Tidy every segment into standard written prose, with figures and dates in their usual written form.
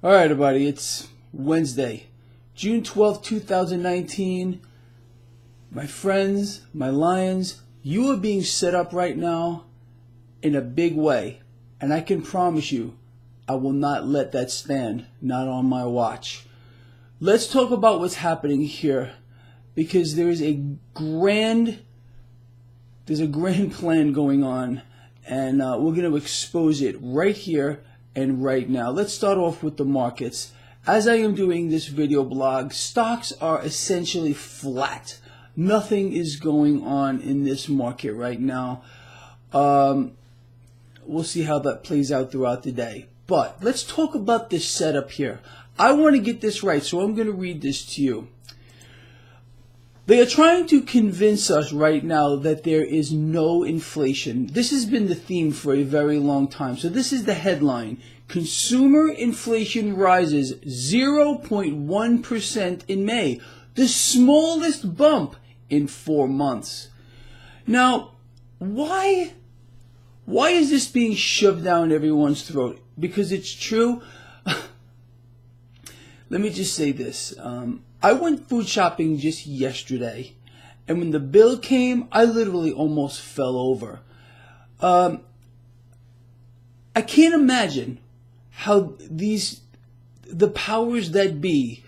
All right, everybody, it's Wednesday, June 12th, 2019. My friends, my lions, you are being set up right now in a big way. And I can promise you, I will not let that stand, not on my watch. Let's talk about what's happening here, because there's a grand plan going on, and we're going to expose it right here and right now. Let's start off with the markets. As I am doing this video blog, stocks are essentially flat. Nothing is going on in this market right now. We'll see how that plays out throughout the day. But let's talk about this setup here. I want to get this right, so I'm going to read this to you. They are trying to convince us right now that there is no inflation. This has been the theme for a very long time. So this is the headline. Consumer inflation rises 0.1% in May, the smallest bump in 4 months. Now, why is this being shoved down everyone's throat? Because it's true. Let me just say this. I went food shopping just yesterday, and when the bill came, I literally almost fell over. I can't imagine how the powers that be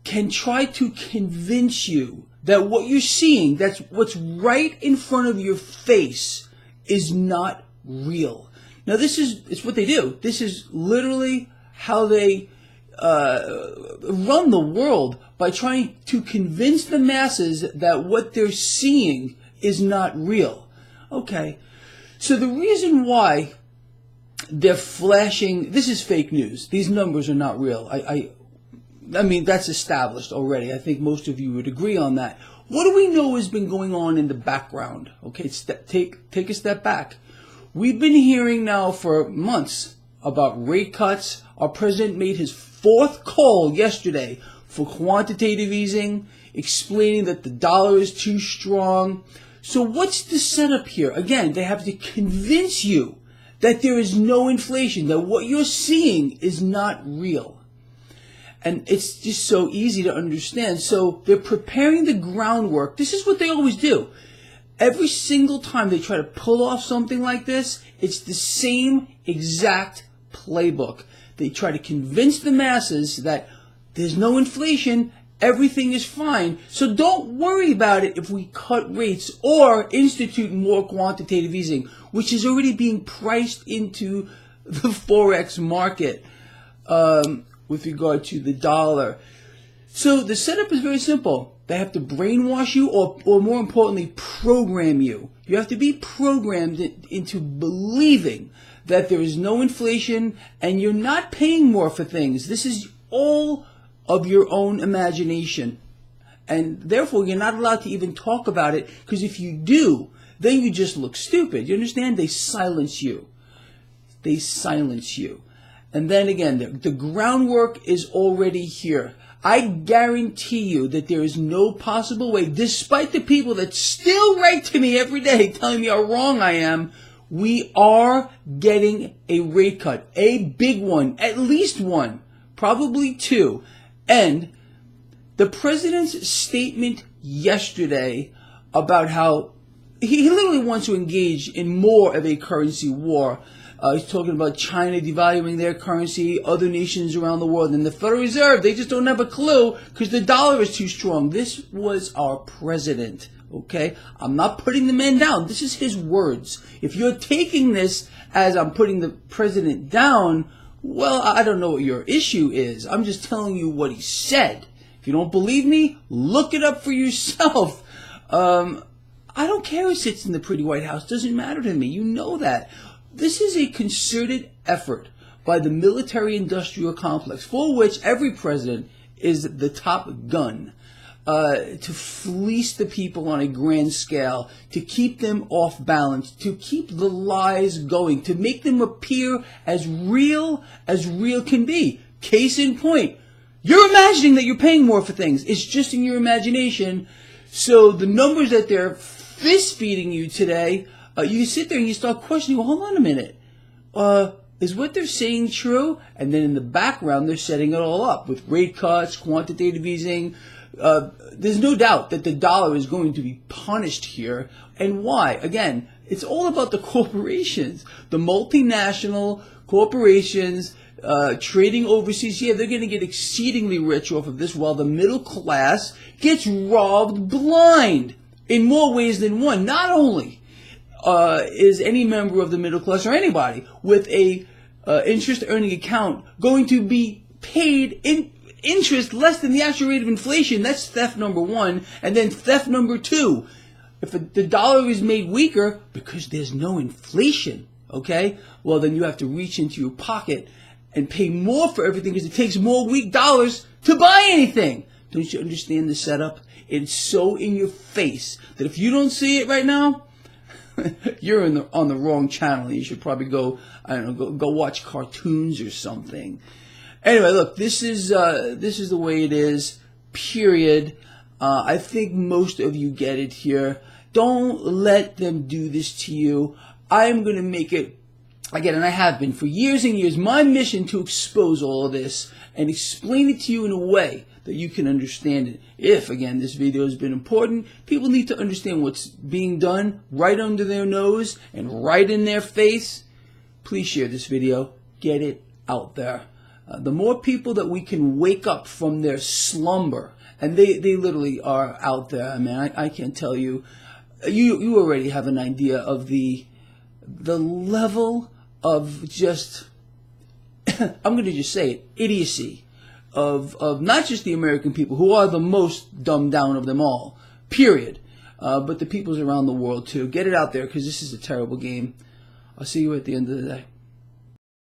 can try to convince you that what you're seeing, that's what's right in front of your face, is not real. Now, it's what they do. This is literally how they run the world, by trying to convince the masses that what they're seeing is not real. Okay, so the reason why they're flashing, this is fake news. These numbers are not real. I mean, that's established already. I think most of you would agree on that. What do we know has been going on in the background? Okay, take a step back. We've been hearing now for months about rate cuts. Our president made his 4th call yesterday for quantitative easing, explaining that the dollar is too strong. So what's the setup here? Again, they have to convince you that there is no inflation, that what you're seeing is not real. And it's just so easy to understand. So they're preparing the groundwork. This is what they always do. Every single time they try to pull off something like this, it's the same exact playbook. They try to convince the masses that there's no inflation, everything is fine, so don't worry about it if we cut rates or institute more quantitative easing, which is already being priced into the Forex market with regard to the dollar. So the setup is very simple. They have to brainwash you, or more importantly, program you. You have to be programmed into believing that there is no inflation and you're not paying more for things. This is all of your own imagination. And therefore, you're not allowed to even talk about it, because if you do, then you just look stupid. You understand? They silence you. They silence you. And then again, the groundwork is already here. I guarantee you that there is no possible way, despite the people that still write to me every day telling me how wrong I am, we are getting a rate cut, a big one, at least one, probably two. And the president's statement yesterday about how he literally wants to engage in more of a currency war. He's talking about China devaluing their currency, other nations around the world, and the Federal Reserve, they just don't have a clue because the dollar is too strong. This was our president, okay? I'm not putting the man down. This is his words. If you're taking this as I'm putting the president down, well, I don't know what your issue is. I'm just telling you what he said. If you don't believe me, look it up for yourself. I don't care who sits in the pretty White House. Doesn't matter to me. You know that. This is a concerted effort by the military-industrial complex, for which every president is the top gun, to fleece the people on a grand scale, to keep them off balance, to keep the lies going, to make them appear as real can be. Case in point, you're imagining that you're paying more for things. It's just in your imagination. So the numbers that they're fist feeding you today, you sit there and you start questioning, well, hold on a minute. is what they're saying true? And then in the background, they're setting it all up with rate cuts, quantitative easing. There's no doubt that the dollar is going to be punished here. And why? Again, it's all about the corporations, the multinational corporations trading overseas. Yeah, they're going to get exceedingly rich off of this, while the middle class gets robbed blind in more ways than one. Not only is any member of the middle class or anybody with a interest earning account going to be paid in interest less than the actual rate of inflation. That's theft number one. And then theft number two, if the dollar is made weaker because there's no inflation, okay, well, then you have to reach into your pocket and pay more for everything because it takes more weak dollars to buy anything. Don't you understand the setup? It's so in your face that if you don't see it right now, you're on the wrong channel. You should probably go watch cartoons or something. Anyway, look, this is the way it is. Period. I think most of you get it here. Don't let them do this to you. I am going to make it, again, and I have been for years and years, my mission to expose all of this and explain it to you in a way that you can understand it. If, again, this video has been important, people need to understand what's being done right under their nose and right in their face. Please share this video. Get it out there. The more people that we can wake up from their slumber, and they literally are out there. I mean, I can't tell you. You already have an idea of the level of just, I'm going to just say it, idiocy of not just the American people, who are the most dumbed down of them all, period, but the peoples around the world too. Get it out there, because this is a terrible game. I'll see you at the end of the day.